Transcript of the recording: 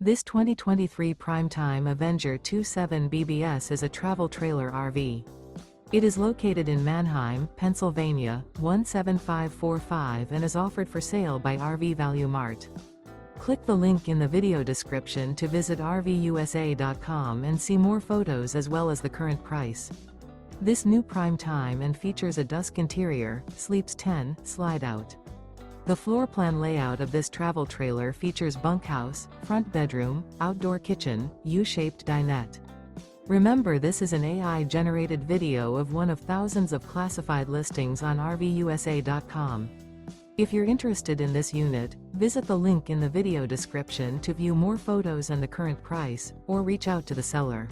This 2023 Prime Time Avenger 27 BBS is a travel trailer RV. It is located in Manheim, Pennsylvania, 17545 and is offered for sale by RV Value Mart. Click the link in the video description to visit RVUSA.com and see more photos as well as the current price. This new Prime Time and features a Dusk interior, sleeps 10, Slideout. The floor plan layout of this travel trailer features bunkhouse, front bedroom, outdoor kitchen, U-shaped dinette. Remember, this is an AI-generated video of one of thousands of classified listings on RVUSA.com. If you're interested in this unit, visit the link in the video description to view more photos and the current price, or reach out to the seller.